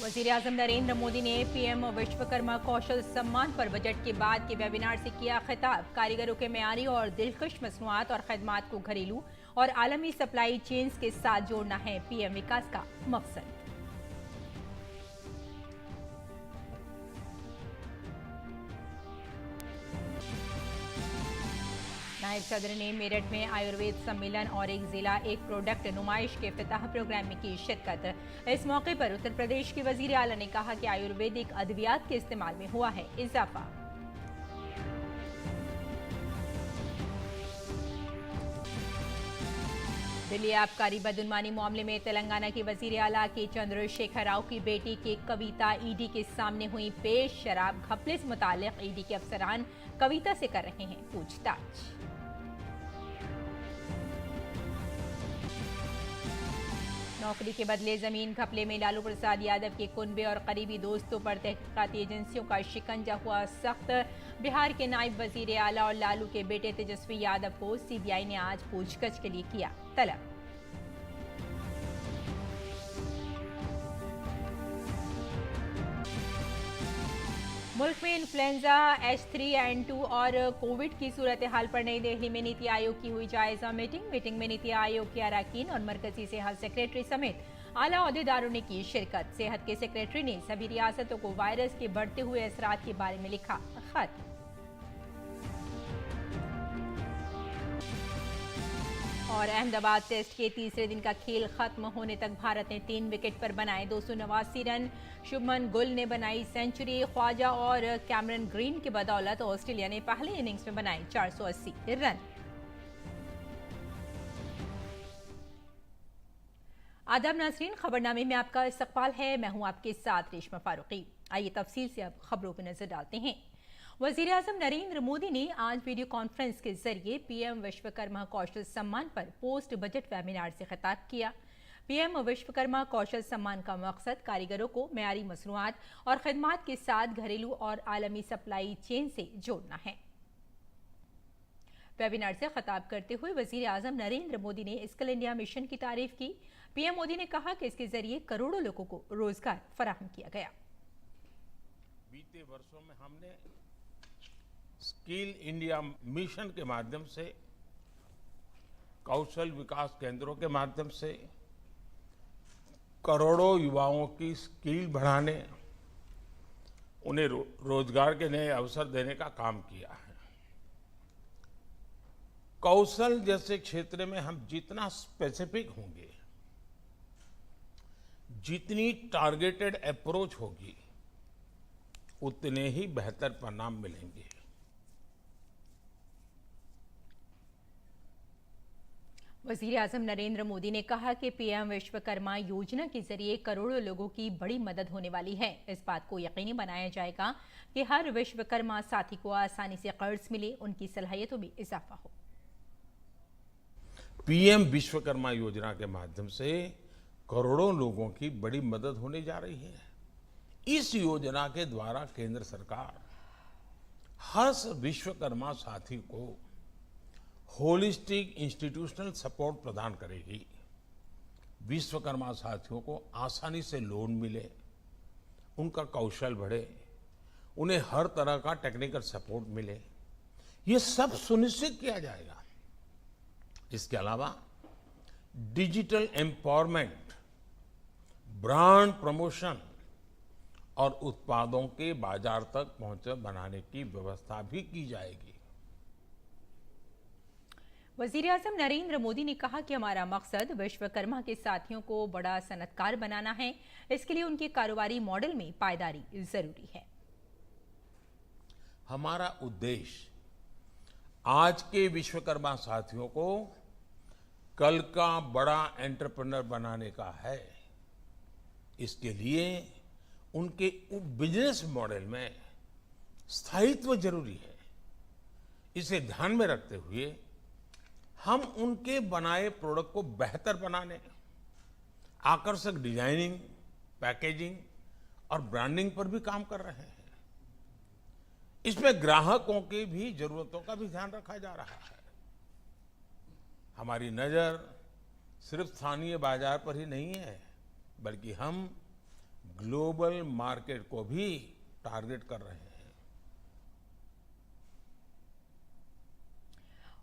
वज़ीर-ए-आज़म नरेंद्र मोदी ने पीएम विश्वकर्मा कौशल सम्मान पर बजट के बाद के वेबिनार से किया खिताब। कारीगरों के मेयारी और दिलकश मसनूआत और खदमात को घरेलू और आलमी सप्लाई चेन्स के साथ जोड़ना है पीएम विकास का मकसद। नायब सदर ने मेरठ में आयुर्वेद सम्मेलन और एक जिला एक प्रोडक्ट नुमाइश के इफ्तिताह प्रोग्राम में की शिरकत। इस मौके पर उत्तर प्रदेश के वजीर आला ने कहा कि आयुर्वेदिक अद्वियात के इस्तेमाल में हुआ है इजाफा। दिल्ली आबकारी बदउनवानी मामले में तेलंगाना के वजीर आला के चंद्रशेखर राव की बेटी की कविता ईडी के सामने हुई पेश। शराब घपले से मुताल्लिक ईडी के अफसरान कविता से कर रहे हैं पूछताछ। नौकरी के बदले जमीन घपले में लालू प्रसाद यादव के कुनबे और करीबी दोस्तों पर तहकीकाती एजेंसियों का शिकंजा हुआ सख्त। बिहार के नायब वजीर आला और लालू के बेटे तेजस्वी यादव को सीबीआई ने आज पूछताछ के लिए किया तलब। मुल्क में इन्फ्लुएंजा H3N2 और कोविड की सूरत हाल पर नई दिल्ली में नीति आयोग की हुई जायजा मीटिंग में नीति आयोग के अरकान और मरकजी सेहत सेक्रेटरी समेत आला अहदेदारों ने की शिरकत। सेहत के सेक्रेटरी ने सभी रियासतों को वायरस के बढ़ते हुए असरात के बारे में लिखा खत। और अहमदाबाद टेस्ट के तीसरे दिन का खेल खत्म होने तक भारत ने 3 विकेट पर बनाए 289 रन। शुभमन गुल ने बनाई सेंचुरी। ख्वाजा और कैमरन ग्रीन की बदौलत ऑस्ट्रेलिया ने पहली इनिंग्स में बनाए 480 रन। आदाब नाज़रीन, खबरनामे में आपका इस्तकबाल है। मैं हूं आपके साथ रेशमा फारूकी। आइए तफसील से अब खबरों पर नजर डालते हैं। वज़ीर-ए-आज़म नरेंद्र मोदी ने आज वीडियो कॉन्फ्रेंस के जरिए पीएम विश्वकर्मा कौशल सम्मान पर पोस्ट बजट वेबिनार से खिताब किया। पीएम विश्वकर्मा कौशल सम्मान का मकसद कारीगरों को मेयारी मसनूआत और खदमात के साथ घरेलू और आलमी सप्लाई चेन से जोड़ना है। वेबिनार से खिताब करते हुए वज़ीर-ए-आज़म नरेंद्र मोदी ने स्किल इंडिया मिशन की तारीफ की। पीएम मोदी ने कहा कि इसके जरिए करोड़ों लोगों को रोजगार फराहम किया गया। बीते वर्षों में हमने स्किल इंडिया मिशन के माध्यम से, कौशल विकास केंद्रों के माध्यम से करोड़ों युवाओं की स्किल बढ़ाने, उन्हें रोजगार के नए अवसर देने का काम किया है। कौशल जैसे क्षेत्र में हम जितना स्पेसिफिक होंगे, जितनी टारगेटेड अप्रोच होगी, उतने ही बेहतर परिणाम मिलेंगे। वज़ीर-ए-आज़म नरेंद्र मोदी ने कहा कि पीएम विश्वकर्मा योजना के जरिए करोड़ों लोगों की बड़ी मदद होने वाली है। इस बात को यकीनी बनाया जाएगा कि हर विश्वकर्मा साथी को आसानी से कर्ज मिले, उनकी सलाहियतों में इजाफा हो। पीएम विश्वकर्मा योजना के माध्यम से करोड़ों लोगों की बड़ी मदद होने जा रही है। इस योजना के द्वारा केंद्र सरकार हर विश्वकर्मा साथी को होलिस्टिक इंस्टीट्यूशनल सपोर्ट प्रदान करेगी। विश्वकर्मा साथियों को आसानी से लोन मिले, उनका कौशल बढ़े, उन्हें हर तरह का टेक्निकल सपोर्ट मिले, ये सब सुनिश्चित किया जाएगा। इसके अलावा डिजिटल एम्पावरमेंट, ब्रांड प्रमोशन और उत्पादों के बाजार तक पहुंच बनाने की व्यवस्था भी की जाएगी। वज़ीर-ए-आज़म नरेंद्र मोदी ने कहा कि हमारा मकसद विश्वकर्मा के साथियों को बड़ा सनतकार बनाना है। इसके लिए उनके कारोबारी मॉडल में पायदारी जरूरी है। हमारा उद्देश्य आज के विश्वकर्मा साथियों को कल का बड़ा एंटरप्रेन्योर बनाने का है। इसके लिए उनके बिजनेस मॉडल में स्थायित्व जरूरी है। इसे ध्यान में रखते हुए हम उनके बनाए प्रोडक्ट को बेहतर बनाने आकर्षक डिजाइनिंग, पैकेजिंग और ब्रांडिंग पर भी काम कर रहे हैं। इसमें ग्राहकों की भी जरूरतों का भी ध्यान रखा जा रहा है। हमारी नजर सिर्फ स्थानीय बाजार पर ही नहीं है, बल्कि हम ग्लोबल मार्केट को भी टारगेट कर रहे हैं।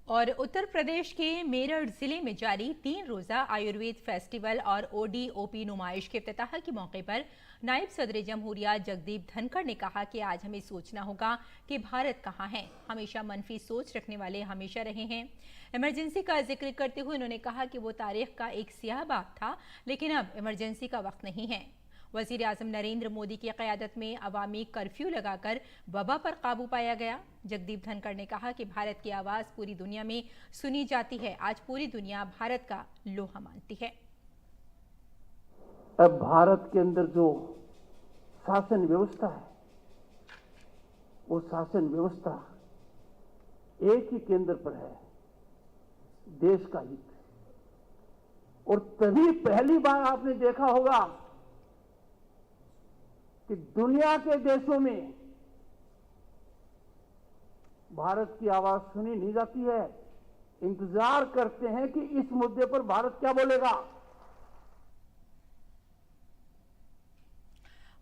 और उत्तर प्रदेश के मेरठ जिले में जारी 3 रोजा आयुर्वेद फेस्टिवल और ओडीओपी नुमाइश के इफ्तिताह के मौके पर नायब सदर जमहूरिया जगदीप धनखड़ ने कहा कि आज हमें सोचना होगा कि भारत कहाँ है। हमेशा मनफी सोच रखने वाले हमेशा रहे हैं। इमरजेंसी का जिक्र करते हुए उन्होंने कहा कि वो तारीख का एक स्याह बाब था, लेकिन अब इमरजेंसी का वक्त नहीं है। वजीर आजम नरेंद्र मोदी की क़यादत में अवामी कर्फ्यू लगाकर वबा पर काबू पाया गया। जगदीप धनखड़ ने कहा कि भारत की आवाज़ पूरी दुनिया में सुनी जाती है। आज पूरी दुनिया भारत का लोहा मानती है। अब भारत के अंदर जो शासन व्यवस्था है, वो शासन व्यवस्था एक ही केंद्र पर है, देश का हित। और तभी पहली बार आपने देखा होगा कि दुनिया के देशों में भारत की आवाज सुनी नहीं जाती है। इंतजार करते हैं कि इस मुद्दे पर भारत क्या बोलेगा।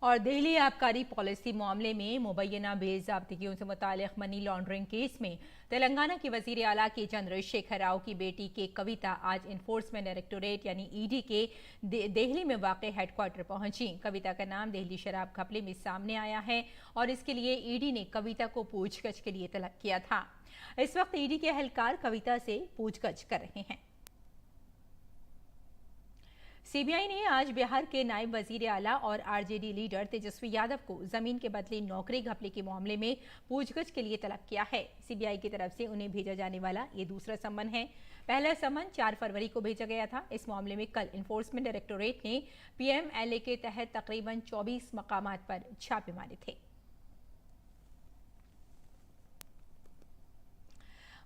और दिल्ली आबकारी पॉलिसी मामले में मुबैना बेज़ाब्तियों से मुताल्लिक़ मनी लॉन्ड्रिंग केस में तेलंगाना के वजीर आला के चंद्रशेखर राव की बेटी के कविता आज इन्फोर्समेंट डायरेक्टोरेट यानी ईडी के दिल्ली में वाक़े हेडक्वार्टर पहुंची। कविता का नाम दिल्ली शराब घपले में सामने आया है और इसके लिए ईडी ने कविता को पूछगछ के लिए तलब किया था। इस वक्त ईडी के एहलकार कविता से पूछगछ कर रहे हैं। सीबीआई ने आज बिहार के नायब वजीर आला और आरजेडी लीडर तेजस्वी यादव को जमीन के बदले नौकरी घपले के मामले में पूछगछ के लिए तलब किया है। सीबीआई की तरफ से उन्हें भेजा जाने वाला ये दूसरा सम्मन है। पहला सम्मन 4 फरवरी को भेजा गया था। इस मामले में कल इन्फोर्समेंट डायरेक्टोरेट ने पीएमएलए के तहत तकरीबन 24 मकामात पर छापे मारे थे।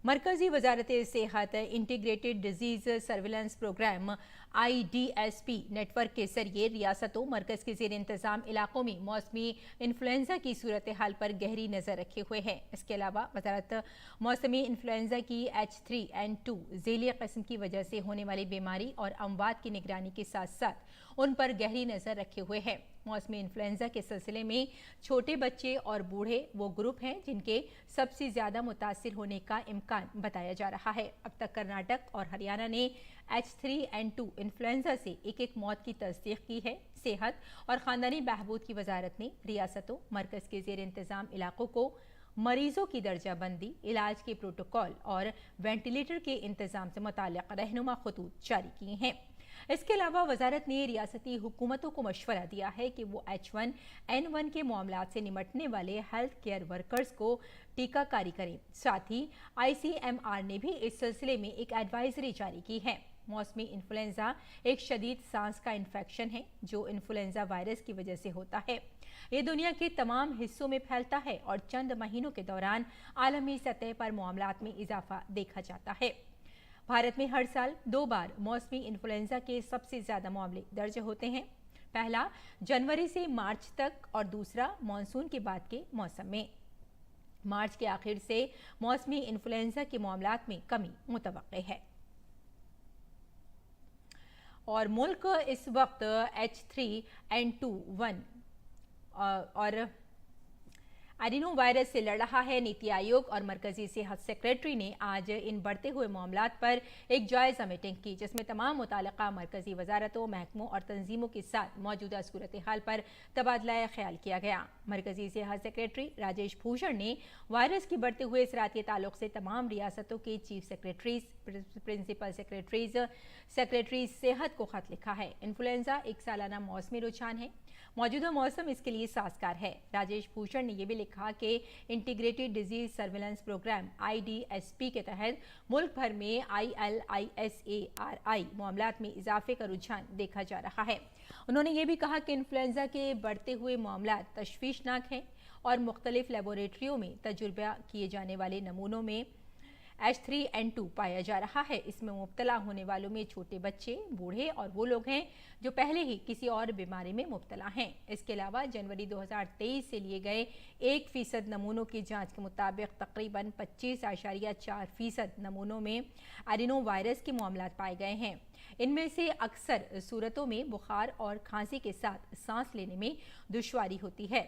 मरकजी वजारत सेहत integrated disease surveillance programme IDSP network के जरिए रियासतों मरकज के ज़ेर इंतजाम इलाकों में मौसमी इन्फ्लुएंजा की सूरत हाल पर गहरी नज़र रखे हुए है। इसके अलावा वजारत मौसमी इन्फ्लुएंजा की H3N2 ज़ेली किस्म की वजह से होने वाली बीमारी और अमवात की निगरानी के साथ साथ उन पर गहरी नज़र रखे हुए है। मौसमी इन्फ्लुएंजा के सिलसिले में छोटे बच्चे और बूढ़े वो ग्रुप हैं जिनके सबसे ज़्यादा मुतासिर होने का इम्कान बताया जा रहा है। अब तक कर्नाटक और हरियाणा ने H3N2 इन्फ्लुएंजा से एक मौत की तस्दीक की है। सेहत और ख़ानदानी बहबूद की वजारत ने रियासतों मरकज़ के ज़ेर इंतज़ाम इलाकों को मरीजों की दर्जा बंदी, इलाज के प्रोटोकॉल और वेंटिलेटर के इंतजाम से मुताल्लिक़ रहनुमा खतूत जारी किए हैं। इसके अलावा वजारत ने रियासती हुकूमतों को मशवरा दिया है कि वो H1N1 के मामलात से निमटने वाले हेल्थ केयर वर्कर्स को टीकाकारी करें। साथ ही ICMR ने भी इस सिलसिले में एक एडवाइजरी जारी की है। मौसमी इन्फ्लुएंजा एक शदीद सांस का इन्फेक्शन है जो इन्फ्लुएंजा वायरस की वजह से होता है। ये दुनिया के तमाम हिस्सों में फैलता है और चंद महीनों के दौरान आलमी सतह पर मामलात में इजाफा देखा जाता है। भारत में हर साल 2 बार मौसमी इन्फ्लुएंजा के सबसे ज्यादा मामले दर्ज होते हैं। पहला जनवरी से मार्च तक और दूसरा मानसून के बाद के मौसम में। मार्च के आखिर से मौसमी इन्फ्लुएंजा के मामलात में कमी मुतवक्के है। और मुल्क इस वक्त H3N2 और एडिनो वायरस से लड़ रहा है। नीति आयोग और मरकजी सेहत सेक्रेटरी ने आज इन बढ़ते हुए मामलात पर एक जायजा मीटिंग की, जिसमें तमाम मुताल्लिका मरकजी वजारतों, महकमों और तंजीमों के साथ मौजूदा सूरत हाल पर तबादला ख्याल किया गया। मरकजी सेहत सेक्रेटरी राजेश भूषण ने वायरस की बढ़ते हुए इसराती ताल्लुक से तमाम रियासतों के chief secretaries, principal secretaries, secretary सेहत को खत लिखा है। इन्फ्लुएंजा एक सालाना मौसमी रुझान है। मौजूदा मौसम इसके लिए साजगार है। राजेश भूषण ने यह भी लिखा कि integrated disease surveillance programme IDSP के तहत मुल्क भर में ILISARI मामलात में इजाफे का रुझान देखा जा रहा है। उन्होंने ये भी कहा कि इन्फ्लुएंजा के बढ़ते हुए मामलात तशवीशनाक हैं और मुख्तलिफ लेबोरेटरियों में तजुर्बा किए जाने वाले नमूनों में H3N2 पाया जा रहा है। इसमें मुब्तला होने वालों में छोटे बच्चे, बूढ़े और वो लोग हैं जो पहले ही किसी और बीमारी में मुब्तला हैं। इसके अलावा जनवरी 2023 से लिए गए 1% नमूनों की जांच के मुताबिक तकरीबन 25.4% नमूनों में एडिनो वायरस के मामलात पाए गए हैं। इनमें से अक्सर सूरतों में बुखार और खांसी के साथ सांस लेने में दुश्वारी होती है।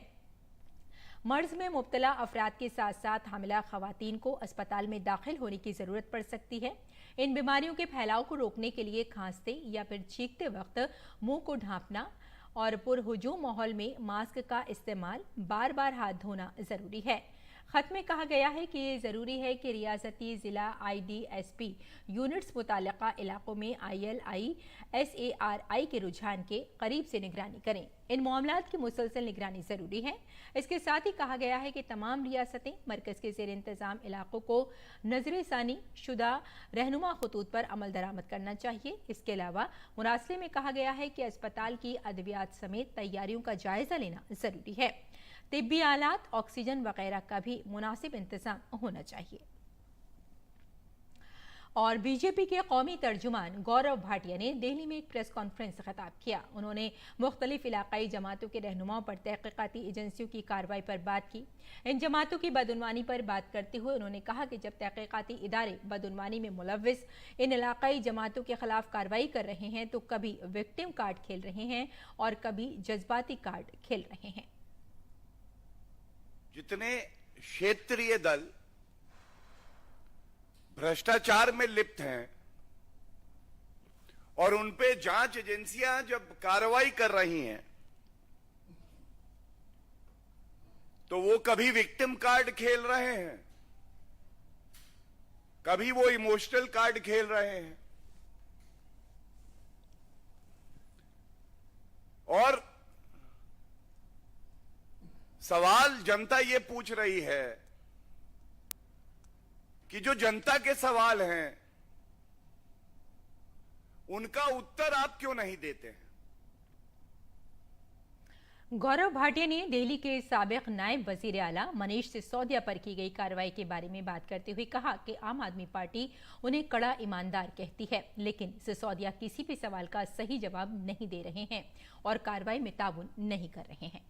मर्ज में मुब्तला अफराद के साथ साथ हामिला खवातीन को अस्पताल में दाखिल होने की ज़रूरत पड़ सकती है। इन बीमारियों के फैलाव को रोकने के लिए खांसते या फिर छींकते वक्त मुंह को ढांपना और पुरहुजूम माहौल में मास्क का इस्तेमाल, बार बार हाथ धोना ज़रूरी है। खत में कहा गया है कि ये ज़रूरी है कि रियासती ज़िला IDSP यूनिट्स मुताल्लिक़ा इलाकों में ILI SARI के रुझान के करीब से निगरानी करें। इन मामलात की मुसलसल निगरानी ज़रूरी है। इसके साथ ही कहा गया है कि तमाम रियासतें मरकज़ के ज़ेर इंतज़ाम इलाकों को नज़रसानी शुदा रहनुमा खतूत पर अमल दरामद करना चाहिए। इसके अलावा मुरासले में कहा गया है कि अस्पताल की अद्वियात समेत तैयारियों का जायज़ा लेना ज़रूरी है। तिब्बी आलात, ऑक्सीजन वगैरह का भी मुनासिब इंतजाम होना चाहिए। और बीजेपी के कौमी तर्जुमान गौरव भाटिया ने दिल्ली में एक प्रेस कॉन्फ्रेंस से खिताब किया। उन्होंने मुख्तलिफ इलाकाई जमातों के रहनुमाओं पर तहकीकाती एजेंसियों की कार्रवाई पर बात की। इन जमातों की बदउनवानी पर बात करते हुए उन्होंने कहा कि जब तहकीकाती इदारे बदउनवानी में मुलव्विस इन इलाकाई जमातों के खिलाफ कार्रवाई कर रहे हैं तो कभी विक्टिम कार्ड खेल रहे हैं और कभी जज्बाती कार्ड खेल रहे हैं। जितने क्षेत्रीय दल भ्रष्टाचार में लिप्त हैं और उन पे जांच एजेंसियां जब कार्रवाई कर रही हैं तो वो कभी विक्टिम कार्ड खेल रहे हैं, कभी वो इमोशनल कार्ड खेल रहे हैं। और सवाल जनता ये पूछ रही है कि जो जनता के सवाल हैं उनका उत्तर आप क्यों नहीं देते हैं। गौरव भाटिया ने दिल्ली के साबिक नायब वजीर आला मनीष सिसोदिया पर की गई कार्रवाई के बारे में बात करते हुए कहा कि आम आदमी पार्टी उन्हें कड़ा ईमानदार कहती है, लेकिन सिसोदिया किसी भी सवाल का सही जवाब नहीं दे रहे हैं और कार्रवाई में ताउन नहीं कर रहे हैं।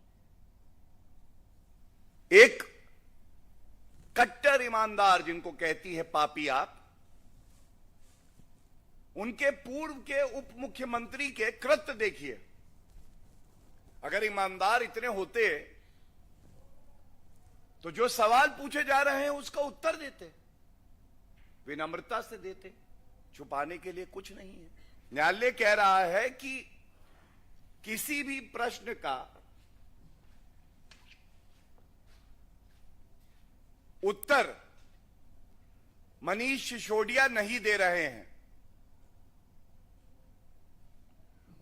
एक कट्टर ईमानदार जिनको कहती है पापी आप, उनके पूर्व के उप मुख्यमंत्री के कृत्य देखिए। अगर ईमानदार इतने होते तो जो सवाल पूछे जा रहे हैं उसका उत्तर देते, विनम्रता से देते, छुपाने के लिए कुछ नहीं है। न्यायालय कह रहा है कि किसी भी प्रश्न का उत्तर मनीष सिसोदिया नहीं दे रहे हैं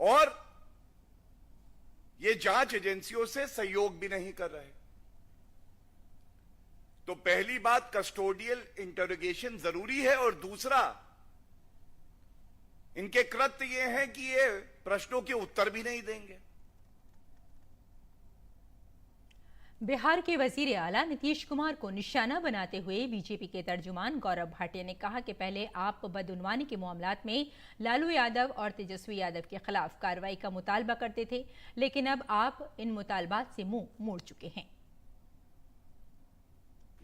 और ये जांच एजेंसियों से सहयोग भी नहीं कर रहे। तो पहली बात कस्टोडियल इंटरोगेशन जरूरी है और दूसरा इनके कृत्य ये हैं कि ये प्रश्नों के उत्तर भी नहीं देंगे। बिहार के वजीर आला नीतीश कुमार को निशाना बनाते हुए बीजेपी के तर्जुमान गौरव भाटिया ने कहा कि पहले आप बदउनवानी के मामलात में लालू यादव और तेजस्वी यादव के खिलाफ कार्रवाई का मुतालबा करते थे, लेकिन अब आप इन मुतालबात से मुंह मोड़ चुके हैं।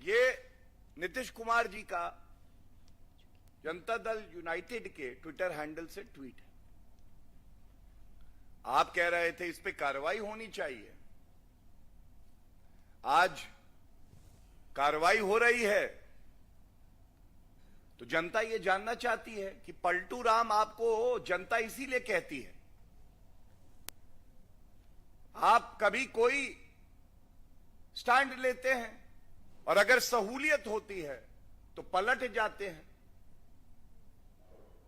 ये नीतीश कुमार जी का जनता दल यूनाइटेड के ट्विटर हैंडल से ट्वीट है। आप कह रहे थे इस पे कार्रवाई होनी चाहिए, आज कार्रवाई हो रही है तो जनता ये जानना चाहती है कि पलटू राम आपको जनता इसीलिए कहती है। आप कभी कोई स्टैंड लेते हैं और अगर सहूलियत होती है तो पलट जाते हैं।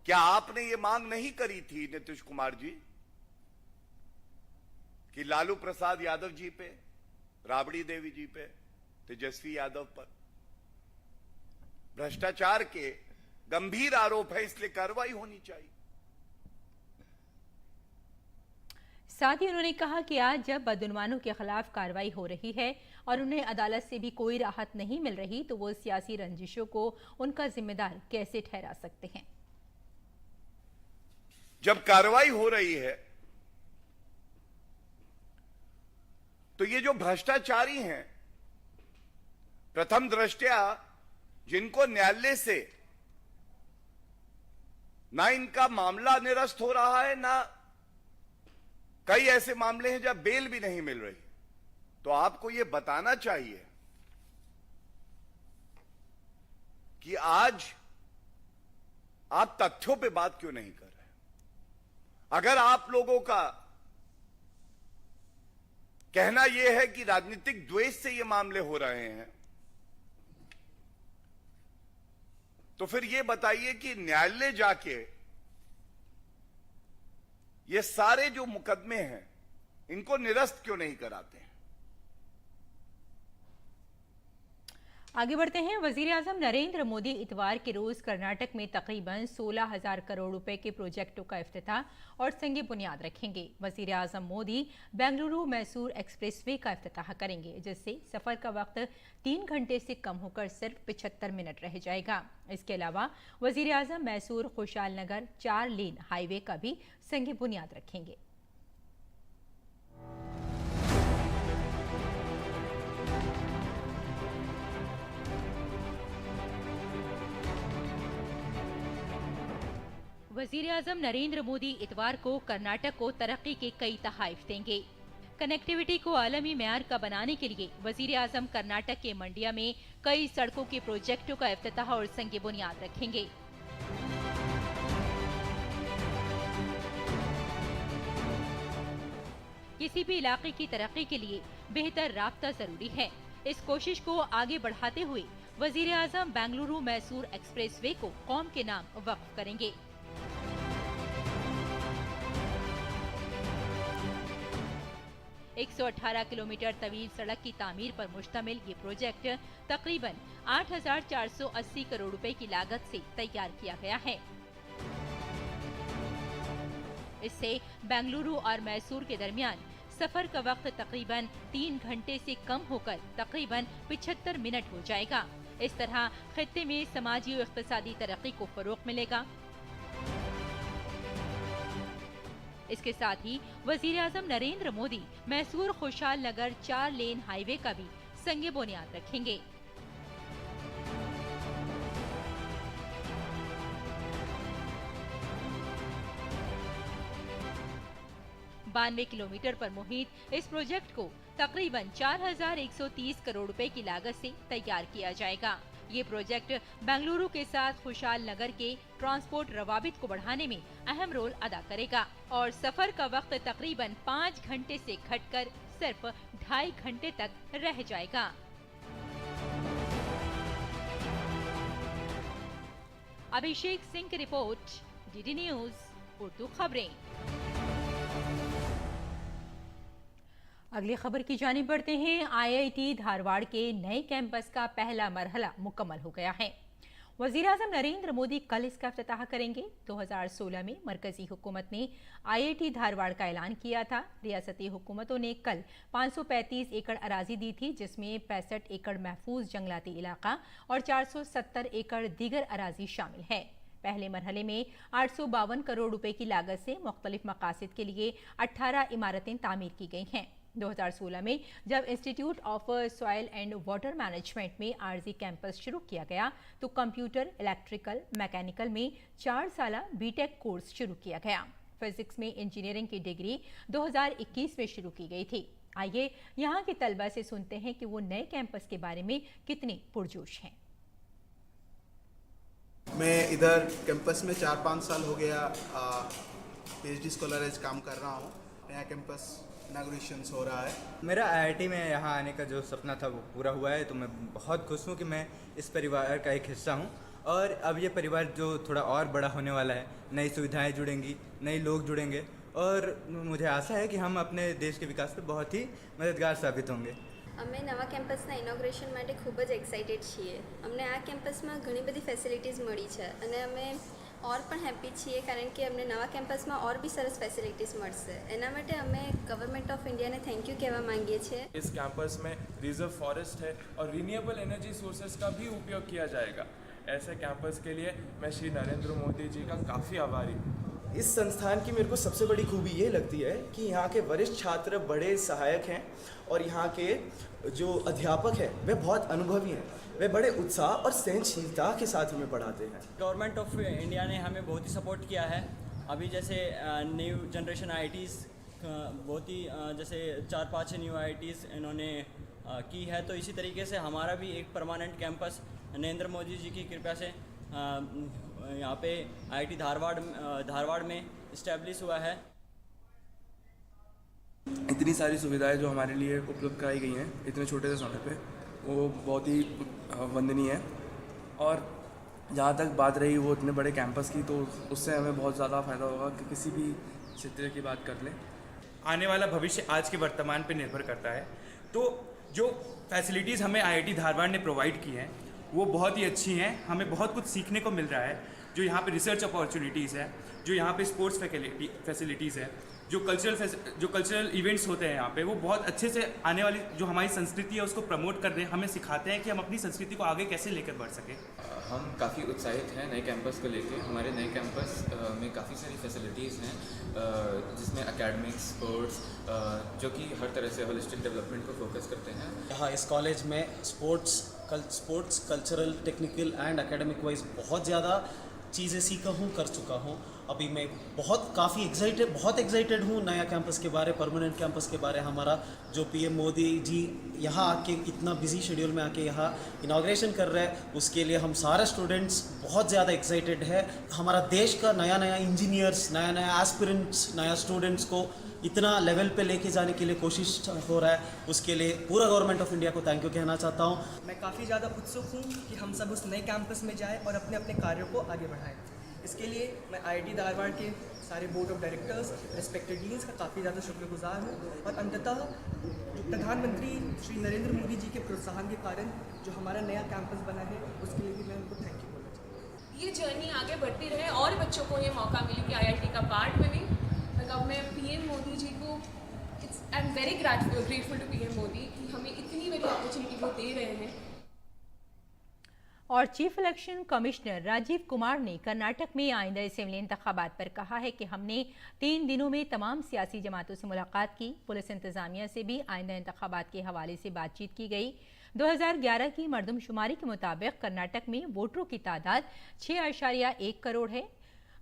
क्या आपने ये मांग नहीं करी थी नीतीश कुमार जी कि लालू प्रसाद यादव जी पे, राबड़ी देवी जी पे, तेजस्वी यादव पर भ्रष्टाचार के गंभीर आरोप है, इसलिए कार्रवाई होनी चाहिए। साथ ही उन्होंने कहा कि आज जब बदउनवानों के खिलाफ कार्रवाई हो रही है और उन्हें अदालत से भी कोई राहत नहीं मिल रही तो वो सियासी रंजिशों को उनका जिम्मेदार कैसे ठहरा सकते हैं? जब कार्रवाई हो रही है तो ये जो भ्रष्टाचारी हैं, प्रथम दृष्टया जिनको न्यायालय से ना इनका मामला निरस्त हो रहा है, ना कई ऐसे मामले हैं जब बेल भी नहीं मिल रही, तो आपको यह बताना चाहिए कि आज आप तथ्यों पे बात क्यों नहीं कर रहे। अगर आप लोगों का कहना यह है कि राजनीतिक द्वेष से ये मामले हो रहे हैं, तो फिर ये बताइए कि न्यायालय जाके ये सारे जो मुकदमे हैं इनको निरस्त क्यों नहीं कराते हैं। आगे बढ़ते हैं। वजीर आजम नरेंद्र मोदी इतवार के रोज कर्नाटक में तकरीबन 16,000 करोड़ रुपए के प्रोजेक्टों का इफ्तिताह और संग बुनियाद रखेंगे। वजीर आजम मोदी बेंगलुरु मैसूर एक्सप्रेसवे का इफ्तिताह करेंगे, जिससे सफर का वक्त 3 घंटे से कम होकर सिर्फ 75 मिनट रह जाएगा। इसके अलावा वजीर आजम मैसूर खुशहाल नगर 4 लेन हाईवे का भी संग बुनियाद रखेंगे। वजीर आजम नरेंद्र मोदी इतवार को कर्नाटक को तरक्की के कई तहाइफ देंगे। कनेक्टिविटी को आलमी मेयार का बनाने के लिए वजीर आजम कर्नाटक के मंडिया में कई सड़कों के प्रोजेक्टों का इफ्तिताह और संग बुनियाद रखेंगे। किसी भी इलाके की तरक्की के लिए बेहतर राब्ता जरूरी है। इस कोशिश को आगे बढ़ाते हुए वजीर आजम बेंगलुरु मैसूर एक्सप्रेसवे को कौम के नाम वक्फ करेंगे। एक 118 किलोमीटर तवील सड़क की तामीर पर मुश्तमिल ये प्रोजेक्ट तकरीबन 8,480 करोड़ रुपए की लागत से तैयार किया गया है। इससे बेंगलुरु और मैसूर के दरमियान सफर का वक्त तकरीबन 3 घंटे से कम होकर तकरीबन 75 मिनट हो जाएगा। इस तरह खित्ते में समाजी और इक्तिसादी तरक्की को फरोग मिलेगा। इसके साथ ही वजीर आजम नरेंद्र मोदी मैसूर खुशहाल नगर 4 लेन हाईवे का भी संग बुनियाद रखेंगे। 92 किलोमीटर पर मुहित इस प्रोजेक्ट को तकरीबन 4,130 करोड़ रुपए की लागत से तैयार किया जाएगा। ये प्रोजेक्ट बेंगलुरु के साथ खुशहाल नगर के ट्रांसपोर्ट रवाबित को बढ़ाने में अहम रोल अदा करेगा और सफर का वक्त तकरीबन 5 घंटे से घटकर सिर्फ 2.5 घंटे तक रह जाएगा। अभिषेक सिंह की रिपोर्ट, डीडी न्यूज उर्दू खबरें। अगली खबर की जानिब बढ़ते हैं। आईआईटी धारवाड़ के नए कैंपस का पहला मरहला मुकम्मल हो गया है। वजीर आजम नरेंद्र मोदी कल इसका इफ्तिताह करेंगे। 2016 में मरकजी हुकूमत ने आईआईटी धारवाड़ का ऐलान किया था। रियासती हुकूमतों ने कल 535 एकड़ अराजी दी थी, जिसमें 65 एकड़ महफूज जंगलाती इलाका और 470 एकड़ दीगर अराजी शामिल है। पहले मरहले में 852 करोड़ रुपए की लागत से मुख्तलिफ मकासद के लिए 18 इमारतें तामीर की गई हैं। 2016 में जब institute of soil and water management में आरजी कैंपस शुरू किया गया तो कंप्यूटर, इलेक्ट्रिकल, मैकेनिकल में 4 साला बीटेक कोर्स शुरू किया गया। फिजिक्स में इंजीनियरिंग की डिग्री 2021 में शुरू की गई थी। आइए यहाँ के तलबा से सुनते हैं कि वो नए कैंपस के बारे में कितने पुरजोश हैं। मैं इधर कैंपस में 4-5 साल हो गया पीएचडी स्कॉलर एज काम कर रहा हूँ। नया कैंपस इनॉग्रेशन हो रहा है। मेरा आईआईटी में यहाँ आने का जो सपना था वो पूरा हुआ है, तो मैं बहुत खुश हूँ कि मैं इस परिवार का एक हिस्सा हूँ। और अब ये परिवार जो थोड़ा और बड़ा होने वाला है, नई सुविधाएं जुड़ेंगी, नए लोग जुड़ेंगे और मुझे आशा है कि हम अपने देश के विकास में बहुत ही मददगार साबित होंगे। અમે નવા કેમ્પસના ઇનોગ્રેશન માટે ખૂબ જ એક્સાઇટેડ છીએ। અમને આ કેમ્પસમાં ઘણી બધી ફેસિલિટીઝ મળી છે અને અમે और પણ હેપી છીએ કારણ કે અમને નવા કેમ્પસમાં और भी સરસ ફેસિલિટીઝ મળશે એના માટે અમે ગવર્મેન્ટ ઓફ ઇન્ડિયાને થેન્ક યુ કહેવા માંગીએ છીએ. इस कैंपस में रिजर्व फॉरेस्ट है और रिन्यूएबल एनर्जी सोर्सेज का भी उपयोग किया जाएगा. ऐसे कैंपस के लिए मैं श्री नरेंद्र मोदी जी का काफ़ी आभारी हूँ. इस संस्थान की मेरे को सबसे बड़ी खूबी ये लगती है कि यहाँ के वरिष्ठ छात्र बड़े सहायक हैं और यहाँ के जो अध्यापक हैं वे बहुत अनुभवी हैं. वे बड़े उत्साह और सहनशीलता के साथ हमें पढ़ाते हैं. गवर्नमेंट ऑफ इंडिया ने हमें बहुत ही सपोर्ट किया है. अभी जैसे न्यू जनरेशन आईआईटीज़ बहुत ही जैसे 4-5 न्यू आईआईटीज़ इन्होंने की है, तो इसी तरीके से हमारा भी एक परमानेंट कैंपस नरेंद्र मोदी जी की कृपा से यहाँ पे आईआईटी धारवाड़ में इस्टेब्लिश हुआ है. इतनी सारी सुविधाएं जो हमारे लिए उपलब्ध कराई गई हैं इतने छोटे से समय पे, वो बहुत ही वंदनीय है. और जहाँ तक बात रही वो इतने बड़े कैंपस की, तो उससे हमें बहुत ज़्यादा फ़ायदा होगा कि किसी भी क्षेत्र की बात कर लें. आने वाला भविष्य आज के वर्तमान पे निर्भर करता है. तो जो फैसिलिटीज़ हमें आईआईटी धारवाड़ ने प्रोवाइड की हैं वो बहुत ही अच्छी हैं. हमें बहुत कुछ सीखने को मिल रहा है. जो यहाँ पे रिसर्च अपॉर्चुनिटीज़ है, जो यहाँ पे स्पोर्ट्स फैसिलिटीज़ है, जो कल्चरल इवेंट्स होते हैं यहाँ पे, वो बहुत अच्छे से आने वाली जो हमारी संस्कृति है उसको प्रमोट कर रहे हैं, हमें सिखाते हैं कि हम अपनी संस्कृति को आगे कैसे लेकर बढ़ सकें. हम काफ़ी उत्साहित हैं नए कैंपस को लेके. हमारे नए कैंपस में काफ़ी सारी फैसिलिटीज़ हैं जिसमें एकेडमिक्स, स्पोर्ट्स, जो कि हर तरह से होलिस्टिक डेवलपमेंट को फोकस करते हैं. यहाँ इस कॉलेज में sports, cultural, technical and academic wise बहुत ज़्यादा चीज़ें सीखा हूँ, कर चुका हूँ. अभी मैं बहुत एक्साइटेड हूँ नया कैंपस के बारे, परमानेंट कैंपस के बारे. हमारा जो पीएम मोदी जी यहाँ आके इतना बिजी शेड्यूल में आके यहाँ इनाग्रेशन कर रहे हैं, उसके लिए हम सारे स्टूडेंट्स बहुत ज़्यादा एक्साइटेड है. हमारा देश का नया इंजीनियर्स, नया एस्पिरेंट्स, नया स्टूडेंट्स को इतना लेवल पे लेके जाने के लिए कोशिश हो रहा है. उसके लिए पूरा गवर्नमेंट ऑफ इंडिया को थैंक यू कहना चाहता हूँ. मैं काफ़ी ज़्यादा उत्सुक हूँ कि हम सब उस नए कैंपस में जाएं और अपने अपने कार्यों को आगे बढ़ाएं. इसके लिए मैं आईआईटी धारवाड़ के सारे board of directors, respected deans का काफ़ी ज़्यादा शुक्रगुजार हूँ. और अंततः प्रधानमंत्री श्री नरेंद्र मोदी जी के प्रोत्साहन के कारण जो हमारा नया कैंपस बना है उसके लिए भी मैं उनको थैंक यू बोलना चाहता हूँ. ये जर्नी आगे बढ़ती रहे और बच्चों को ये मौका मिले कि आईआईटी का पार्ट बने. मतलब मैं पीएम मोदी जी को I am very grateful to PM Modi कि हमें इतनी बड़ी अपॉर्चुनिटी वो दे रहे हैं. और chief election commissioner Rajiv Kumar ने कर्नाटक में आइंदा असेंबली इंतखाबात पर कहा है कि हमने 3 दिनों में तमाम सियासी जमातों से मुलाकात की. पुलिस इंतजामिया से भी आइंदा इंतखाबात के हवाले से बातचीत की गई. 2011 की मरदमशुमारी के मुताबिक कर्नाटक में वोटरों की तादाद 6.1 करोड़ है.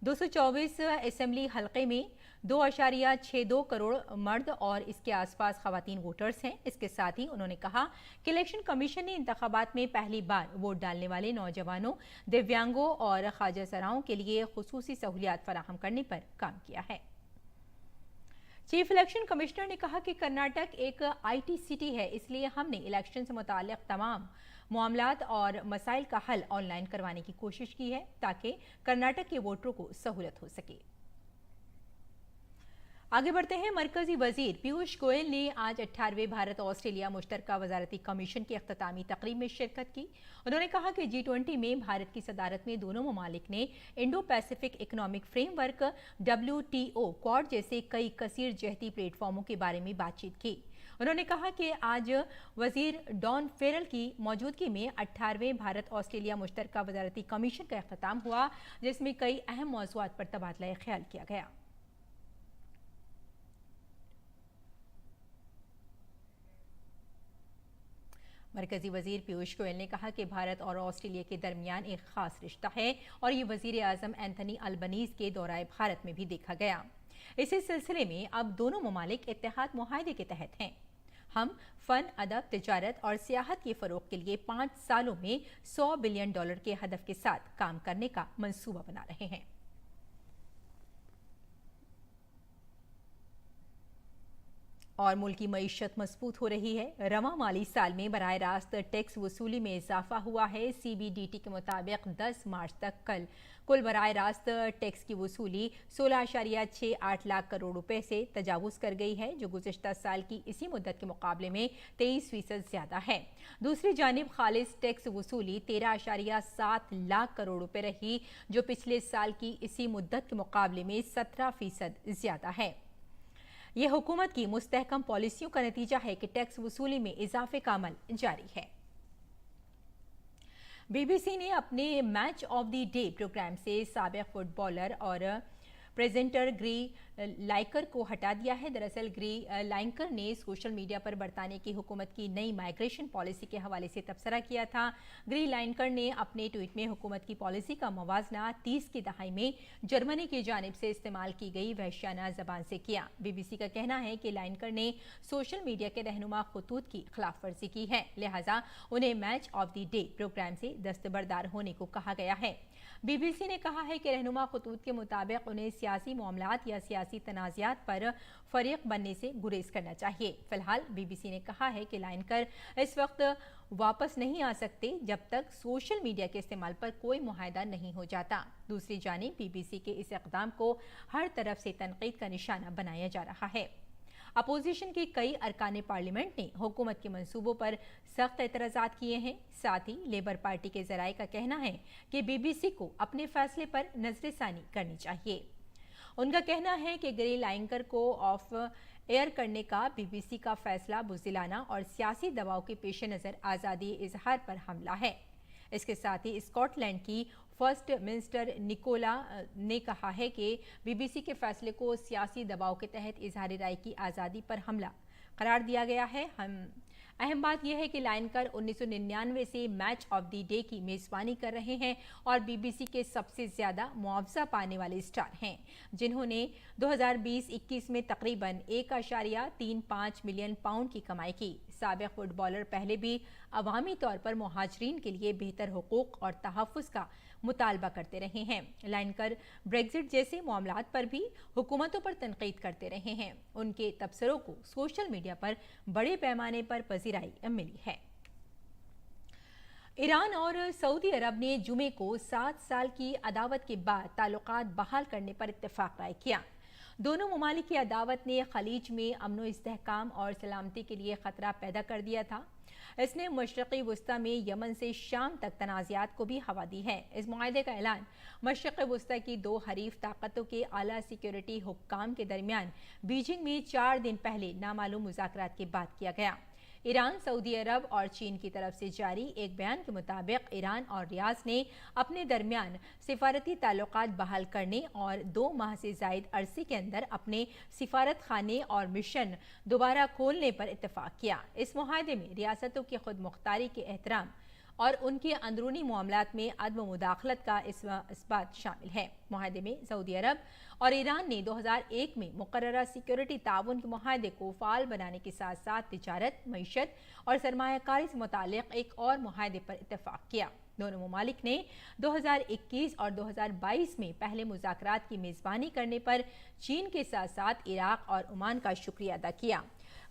224 असेंबली हलके में 2.62 करोड़ मर्द और इसके आसपास खवातीन वोटर्स हैं. इसके साथ ही उन्होंने कहा कि इलेक्शन कमीशन ने इंतखाबात में पहली बार वोट डालने वाले नौजवानों, दिव्यांगों और ख्वाजा सराओं के लिए खुसूसी सहूलियात फराहम करने पर काम किया है. चीफ इलेक्शन कमिश्नर ने कहा कि कर्नाटक एक आईटी सिटी है, इसलिए हमने इलेक्शन से मुताल्लिक तमाम मामलात और मसाइल का हल ऑनलाइन करवाने की कोशिश की है ताकि कर्नाटक के वोटरों को सहूलत हो सके. आगे बढ़ते हैं. मरकजी वजीर पीयूष गोयल ने आज 18वें भारत ऑस्ट्रेलिया मुश्तरका वजारती कमीशन की अख्तामी तकरीब में शिरकत की. उन्होंने कहा कि G20 में भारत की सदारत में दोनों ममालिक ने Indo Pacific economic framework WTO quad जैसे कई कसीर जहती प्लेटफॉर्मों के बारे में बातचीत की. उन्होंने कहा कि आज वजीर डॉन फेरल की मौजूदगी में 18वें भारत ऑस्ट्रेलिया मुश्तरका वजारती कमीशन का अख्ताम हुआ, जिसमें कई अहम मौज़ूआत पर तबादला ख्याल किया गया. मरकजी वजीर पीयूष गोयल ने कहा कि भारत और ऑस्ट्रेलिया के दरमियान एक खास रिश्ता है और ये वजीर आजम एंथनी अल्बनीज के दौराए भारत में भी देखा गया. इसी सिलसिले में अब दोनों ममालिक इत्तेहाद मुआहदे के तहत हैं. हम फन, अदब, तिजारत और सियाहत के फ़रोग के लिए 5 सालों में $100 बिलियन के हदफ के साथ काम करने का मंसूबा बना रहे हैं. और मुल्क की मईशत मजबूत हो रही है। रवां माली साल में बराह रास्त टैक्स वसूली में इजाफा हुआ है। CBDT के मुताबिक 10 मार्च तक कल कुल बराह रास्त टैक्स की वसूली 16.68 लाख करोड़ रुपए से तजावुज कर गई है, जो गुज़िश्ता साल की इसी मुद्दत के मुकाबले में 23% ज्यादा है। दूसरी जानिब खालिस टैक्स वसूली 13.7 लाख करोड़ रुपए रही, जो पिछले साल की इसी मुद्दत के मुकाबले में 17% ज्यादा है। यह हुकूमत की मुस्तहकम पॉलिसियों का नतीजा है कि टैक्स वसूली में इजाफे का अमल जारी है। BBC ने अपने match of the day programme से साबिक फुटबॉलर और प्रेजेंटर ग्री लाइकर को हटा दिया है। दरअसल ग्री लाइकर ने सोशल मीडिया पर बरतानिया की हुकूमत की नई माइग्रेशन पॉलिसी के हवाले से तबसरा किया था। ग्री लाइकर ने अपने ट्वीट में हुकूमत की पॉलिसी का मुवाजना 30 की दहाई में जर्मनी की जानिब से इस्तेमाल की गई वहशियाना जबान से किया। BBC का कहना है कि लाइकर ने सोशल मीडिया के रहनुमा खतूत की खिलाफ वर्जी की है, लिहाजा उन्हें match of the day programme से दस्तबरदार होने को कहा गया है। BBC ने कहा है कि रहनुमा खतूत के मुताबिक उन्हें सियासी मामलात या सियासी तनाज़ात पर फरीक बनने से गुरेज करना चाहिए। फिलहाल BBC ने कहा है कि लाइनकर इस वक्त वापस नहीं आ सकते जब तक सोशल मीडिया के इस्तेमाल पर कोई मुआहदा नहीं हो जाता। दूसरी जानिब BBC के इस इक़दाम को हर तरफ से तनकीद का निशाना बनाया जा रहा है। अपोजिशन के कई अरकान पार्लियामेंट ने हुकूमत के मंसूबों पर सख्त एतराज़ात किए हैं। साथ ही लेबर पार्टी के ज़राए का कहना है कि BBC को अपने फैसले पर नजरसानी करनी चाहिए। उनका कहना है कि ग्री लाइकर को ऑफ एयर करने का BBC का फैसला बुज़दिलाना और सियासी दबाव के पेश नज़र आज़ादी इजहार पर हमला है। इसके साथ ही स्कॉटलैंड की फर्स्ट मिनिस्टर निकोला ने कहा है कि BBC के फैसले को सियासी दबाव के तहत इजहार राय की आज़ादी पर हमला करार दिया गया है। अहम बात यह है कि लाइनकर 1999 से मैच ऑफ द डे की मेज़बानी कर रहे हैं और BBC के सबसे ज़्यादा मुआवजा पाने वाले स्टार हैं, जिन्होंने 2020-21 में तकरीबन 1.35 मिलियन पाउंड की कमाई की। साबिक फुटबॉलर पहले भी अवामी तौर पर मुहाजिरीन के लिए बेहतर हुकूक और तहफ़्फ़ुज़ का मुतालबा करते रहे हैं। लाइनकर ब्रेक्जिट जैसे मामलात पर भी हुकूमतों पर तनकीद करते रहे हैं। उनके तबसरों को सोशल मीडिया पर बड़े पैमाने पर पजीराई मिली है। ईरान और सऊदी अरब ने जुमे को 7 साल की अदावत के बाद ताल्लुकात बहाल करने पर इत्तेफाक राय किया। दोनों ममालिक की अदावत ने खलीज में अमन इस्तेहकाम और सलामती के लिए खतरा पैदा कर दिया था। इसने मशरक़ी वस्ता में यमन से शाम तक तनाज़ात को भी हवा दी है। इस मुआहदे का ऐलान मशरक़ी वस्ता की 2 हरीफ ताकतों के आला सिक्योरिटी हुक्काम के दरमियान बीजिंग में 4 दिन पहले नामालूम मुज़ाकरात के बाद किया गया। ईरान, सऊदी अरब और चीन की तरफ से जारी एक बयान के मुताबिक ईरान और रियाद ने अपने दरमियान सिफारती ताल्लुकात बहाल करने और 2 माह से ज़ायद अरसे के अंदर अपने सिफारत खाने और मिशन दोबारा खोलने पर इत्तेफाक किया। इस मुआहदे में रियासतों की खुद मुख्तारी के एहतराम और उनके अंदरूनी मामलात में अदम मुदाखलत का इस्बात शामिल है। मुआहदे में सऊदी अरब और ईरान ने 2001 में मुकर्ररा सिक्योरिटी ताउन के मुआहदे को फाल बनाने के साथ साथ तिजारत, मईशत और सरमायाकारी से मुताल्लिक़ एक और मुआहदे पर इत्तेफाक किया। दोनों ममालिक ने 2021 और 2022 में पहले मुज़ाकरात की मेज़बानी करने पर चीन के साथ साथ इराक और ओमान का शुक्रिया अदा किया।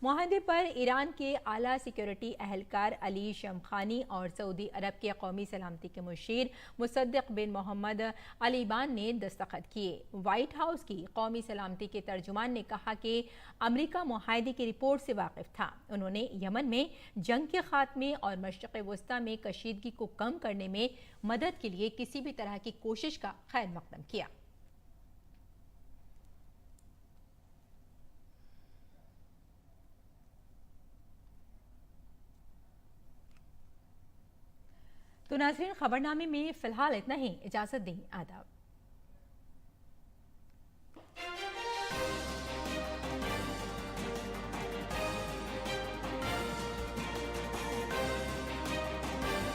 मुआहदे पर ईरान के आला सिक्योरिटी अहलकार अली शमखानी और सऊदी अरब के कौमी सलामती के मुशीर मुसद्दिक बिन मोहम्मद अलीबान ने दस्तखत किए। वाइट हाउस की कौमी सलामती के तर्जुमान ने कहा कि अमरीका मुआहदे की रिपोर्ट से वाकिफ था। उन्होंने यमन में जंग के खात्मे और मशरिक़ वस्ता में कशीदगी को कम करने में मदद के लिए किसी भी तरह की कोशिश का खैर मकदम किया। तो नाज़रीन, खबरनामे में फ़िलहाल इतना ही। इजाज़त दें। आदाब।